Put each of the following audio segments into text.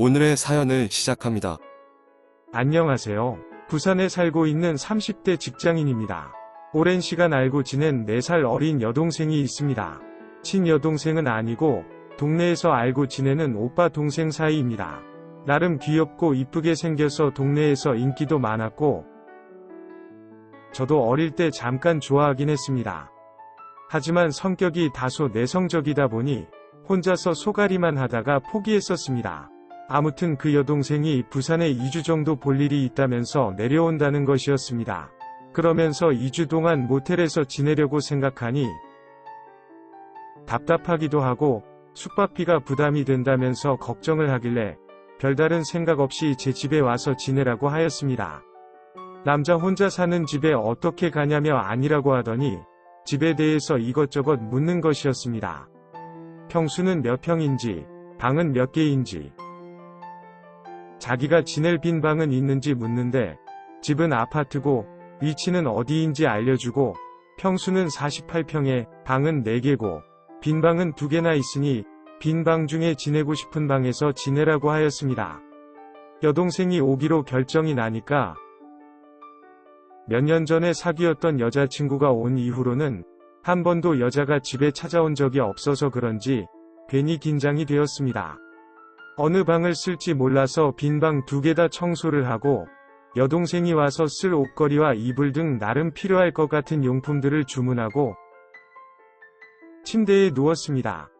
오늘의 사연을 시작합니다. 안녕하세요. 부산에 살고 있는 30대 직장인입니다. 오랜 시간 알고 지낸 4살 어린 여동생이 있습니다. 친여동생은 아니고 동네에서 알고 지내는 오빠 동생 사이입니다. 나름 귀엽고 이쁘게 생겨서 동네에서 인기도 많았고 저도 어릴 때 잠깐 좋아하긴 했습니다. 하지만 성격이 다소 내성적이다 보니 혼자서 소갈이만 하다가 포기했었습니다. 아무튼 그 여동생이 부산에 2주 정도 볼 일이 있다면서 내려온다는 것이었습니다. 그러면서 2주 동안 모텔에서 지내려고 생각하니 답답하기도 하고 숙박비가 부담이 된다면서 걱정을 하길래 별다른 생각 없이 제 집에 와서 지내라고 하였습니다. 남자 혼자 사는 집에 어떻게 가냐며 아니라고 하더니 집에 대해서 이것저것 묻는 것이었습니다. 평수는 몇 평인지, 방은 몇 개인지, 자기가 지낼 빈 방은 있는지 묻는데 집은 아파트고 위치는 어디인지 알려주고 평수는 48평에 방은 4개고 빈 방은 2개나 있으니 빈 방 중에 지내고 싶은 방에서 지내라고 하였습니다. 여동생이 오기로 결정이 나니까 몇 년 전에 사귀었던 여자친구가 온 이후로는 한 번도 여자가 집에 찾아온 적이 없어서 그런지 괜히 긴장이 되었습니다. 어느 방을 쓸지 몰라서 빈 방 2개 다 청소를 하고 여동생이 와서 쓸 옷걸이와 이불 등 나름 필요할 것 같은 용품들을 주문하고 침대에 누웠습니다.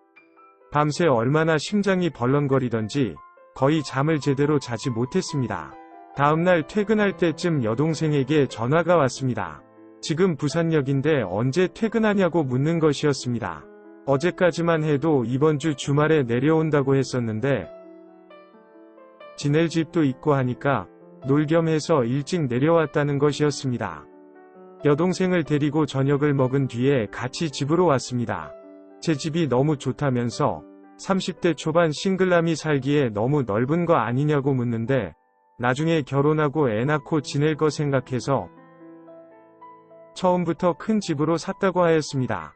밤새 얼마나 심장이 벌렁거리던지 거의 잠을 제대로 자지 못했습니다. 다음날 퇴근할 때쯤 여동생에게 전화가 왔습니다. 지금 부산역인데 언제 퇴근하냐고 묻는 것이었습니다. 어제까지만 해도 이번 주 주말에 내려온다고 했었는데 지낼 집도 있고 하니까 놀 겸 해서 일찍 내려왔다는 것이었습니다. 여동생을 데리고 저녁을 먹은 뒤에 같이 집으로 왔습니다. 제 집이 너무 좋다면서 30대 초반 싱글남이 살기에 너무 넓은 거 아니냐고 묻는데 나중에 결혼하고 애 낳고 지낼 거 생각해서 처음부터 큰 집으로 샀다고 하였습니다.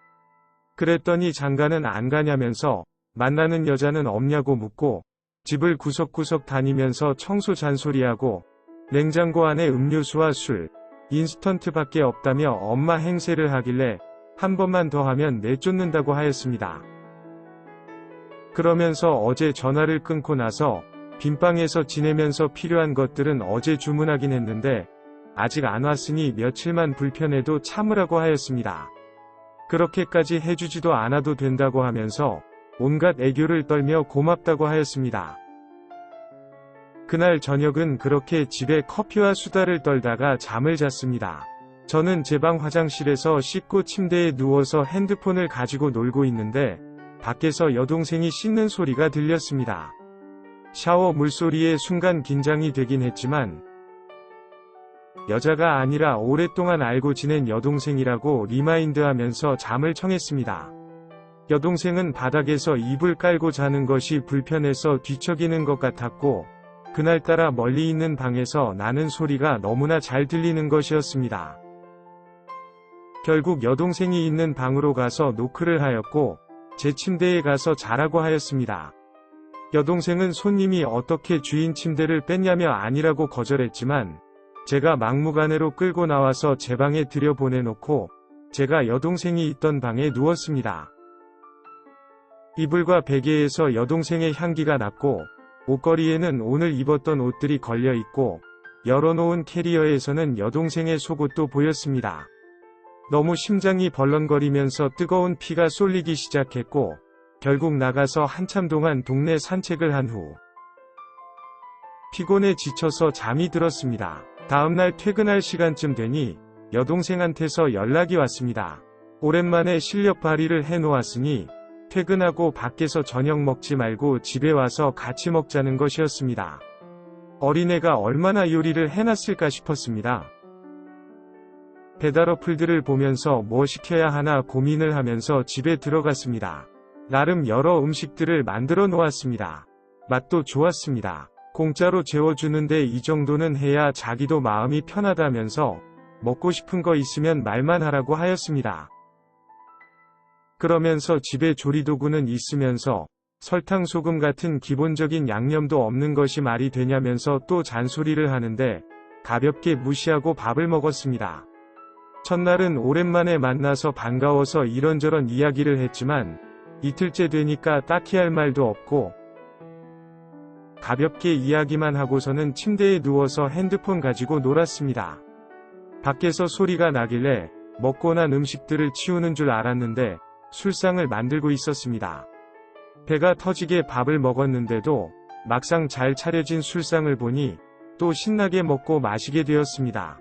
그랬더니 장가는 안 가냐면서 만나는 여자는 없냐고 묻고 집을 구석구석 다니면서 청소 잔소리하고 냉장고 안에 음료수와 술, 인스턴트밖에 없다며 엄마 행세를 하길래 한 번만 더 하면 내쫓는다고 하였습니다. 그러면서 어제 전화를 끊고 나서 빈방에서 지내면서 필요한 것들은 어제 주문하긴 했는데 아직 안 왔으니 며칠만 불편해도 참으라고 하였습니다. 그렇게까지 해주지도 않아도 된다고 하면서 온갖 애교를 떨며 고맙다고 하였습니다. 그날 저녁은 그렇게 집에 커피와 수다를 떨다가 잠을 잤습니다. 저는 제 방 화장실에서 씻고 침대에 누워서 핸드폰을 가지고 놀고 있는데 밖에서 여동생이 씻는 소리가 들렸습니다. 샤워 물소리에 순간 긴장이 되긴 했지만 여자가 아니라 오랫동안 알고 지낸 여동생이라고 리마인드하면서 잠을 청했습니다. 여동생은 바닥에서 이불 깔고 자는 것이 불편해서 뒤척이는 것 같았고 그날따라 멀리 있는 방에서 나는 소리가 너무나 잘 들리는 것이었습니다. 결국 여동생이 있는 방으로 가서 노크를 하였고 제 침대에 가서 자라고 하였습니다. 여동생은 손님이 어떻게 주인 침대를 뺐냐며 아니라고 거절했지만 제가 막무가내로 끌고 나와서 제 방에 들여보내놓고 제가 여동생이 있던 방에 누웠습니다. 이불과 베개에서 여동생의 향기가 났고 옷걸이에는 오늘 입었던 옷들이 걸려있고 열어놓은 캐리어에서는 여동생의 속옷도 보였습니다. 너무 심장이 벌렁거리면서 뜨거운 피가 쏠리기 시작했고 결국 나가서 한참 동안 동네 산책을 한 후 피곤해 지쳐서 잠이 들었습니다. 다음날 퇴근할 시간쯤 되니 여동생한테서 연락이 왔습니다. 오랜만에 실력 발휘를 해놓았으니 퇴근하고 밖에서 저녁 먹지 말고 집에 와서 같이 먹자는 것이었습니다. 어린애가 얼마나 요리를 해놨을까 싶었습니다. 배달 어플들을 보면서 뭐 시켜야 하나 고민을 하면서 집에 들어갔습니다. 나름 여러 음식들을 만들어 놓았습니다. 맛도 좋았습니다. 공짜로 재워주는데 이 정도는 해야 자기도 마음이 편하다면서 먹고 싶은 거 있으면 말만 하라고 하였습니다. 그러면서 집에 조리도구는 있으면서 설탕, 소금 같은 기본적인 양념도 없는 것이 말이 되냐면서 또 잔소리를 하는데 가볍게 무시하고 밥을 먹었습니다. 첫날은 오랜만에 만나서 반가워서 이런저런 이야기를 했지만 이틀째 되니까 딱히 할 말도 없고 가볍게 이야기만 하고서는 침대에 누워서 핸드폰 가지고 놀았습니다. 밖에서 소리가 나길래 먹고 난 음식들을 치우는 줄 알았는데 술상을 만들고 있었습니다. 배가 터지게 밥을 먹었는데도 막상 잘 차려진 술상을 보니 또 신나게 먹고 마시게 되었습니다.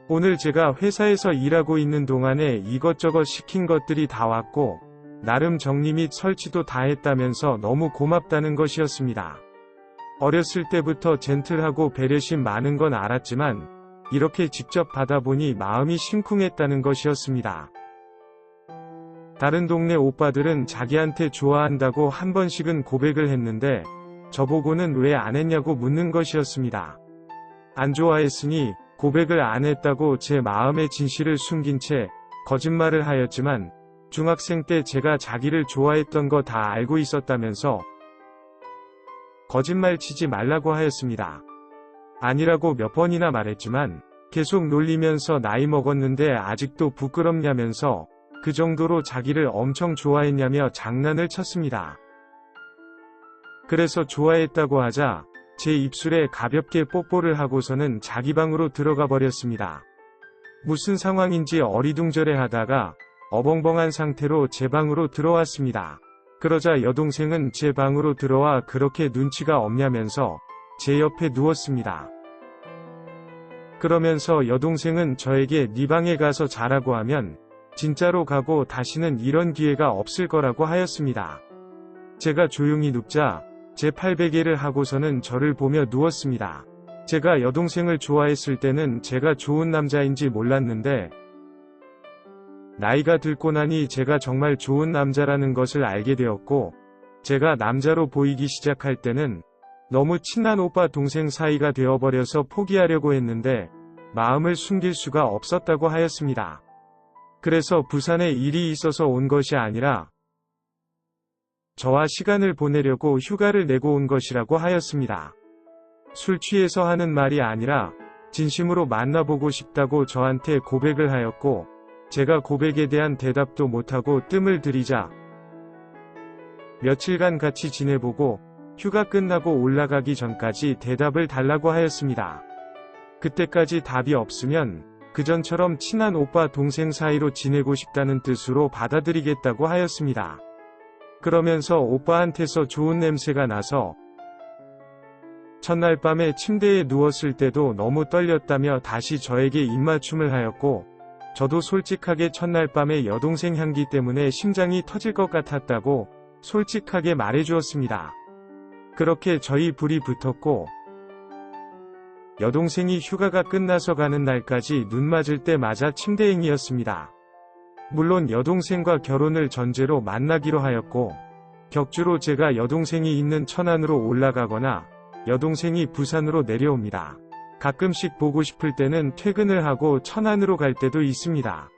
오늘 제가 회사에서 일하고 있는 동안에 이것저것 시킨 것들이 다 왔고 나름 정리 및 설치도 다 했다면서 너무 고맙다는 것이었습니다. 어렸을 때부터 젠틀하고 배려심 많은 건 알았지만 이렇게 직접 받아보니 마음이 심쿵했다는 것이었습니다. 다른 동네 오빠들은 자기한테 좋아한다고 한 번씩은 고백을 했는데 저보고는 왜 안 했냐고 묻는 것이었습니다. 안 좋아했으니 고백을 안 했다고 제 마음의 진실을 숨긴 채 거짓말을 하였지만 중학생 때 제가 자기를 좋아했던 거 다 알고 있었다면서 거짓말 치지 말라고 하였습니다. 아니라고 몇 번이나 말했지만 계속 놀리면서 나이 먹었는데 아직도 부끄럽냐면서 그 정도로 자기를 엄청 좋아했냐며 장난을 쳤습니다. 그래서 좋아했다고 하자 제 입술에 가볍게 뽀뽀를 하고서는 자기 방으로 들어가 버렸습니다. 무슨 상황인지 어리둥절해 하다가 어벙벙한 상태로 제 방으로 들어왔습니다. 그러자 여동생은 제 방으로 들어와 그렇게 눈치가 없냐면서 제 옆에 누웠습니다. 그러면서 여동생은 저에게 네 방에 가서 자라고 하면 진짜로 가고 다시는 이런 기회가 없을 거라고 하였습니다. 제가 조용히 눕자 제 팔베개를 하고서는 저를 보며 누웠습니다. 제가 여동생을 좋아했을 때는 제가 좋은 남자인지 몰랐는데 나이가 들고 나니 제가 정말 좋은 남자라는 것을 알게 되었고 제가 남자로 보이기 시작할 때는 너무 친한 오빠 동생 사이가 되어버려서 포기하려고 했는데 마음을 숨길 수가 없었다고 하였습니다. 그래서 부산에 일이 있어서 온 것이 아니라 저와 시간을 보내려고 휴가를 내고 온 것이라고 하였습니다. 술 취해서 하는 말이 아니라 진심으로 만나보고 싶다고 저한테 고백을 하였고 제가 고백에 대한 대답도 못하고 뜸을 들이자 며칠간 같이 지내보고 휴가 끝나고 올라가기 전까지 대답을 달라고 하였습니다. 그때까지 답이 없으면 그전처럼 친한 오빠 동생 사이로 지내고 싶다는 뜻으로 받아들이겠다고 하였습니다. 그러면서 오빠한테서 좋은 냄새가 나서 첫날 밤에 침대에 누웠을 때도 너무 떨렸다며 다시 저에게 입맞춤을 하였고 저도 솔직하게 첫날 밤에 여동생 향기 때문에 심장이 터질 것 같았다고 솔직하게 말해주었습니다. 그렇게 저희 불이 붙었고 여동생이 휴가가 끝나서 가는 날까지 눈 맞을 때마다 침대행이었습니다. 물론 여동생과 결혼을 전제로 만나기로 하였고 격주로 제가 여동생이 있는 천안으로 올라가거나 여동생이 부산으로 내려옵니다. 가끔씩 보고 싶을 때는 퇴근을 하고 천안으로 갈 때도 있습니다.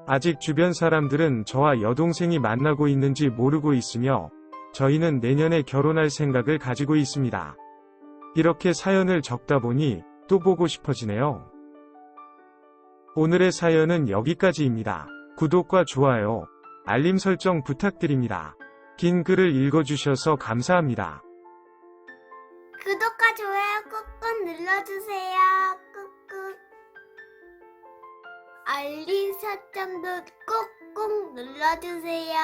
아직 주변 사람들은 저와 여동생이 만나고 있는지 모르고 있으며 저희는 내년에 결혼할 생각을 가지고 있습니다. 이렇게 사연을 적다 보니 또 보고 싶어지네요. 오늘의 사연은 여기까지입니다. 구독과 좋아요, 알림 설정 부탁드립니다. 긴 글을 읽어주셔서 감사합니다. 구독과 좋아요 꾹꾹 눌러주세요. 꾹꾹. 알림 설정도 꾹꾹 눌러주세요.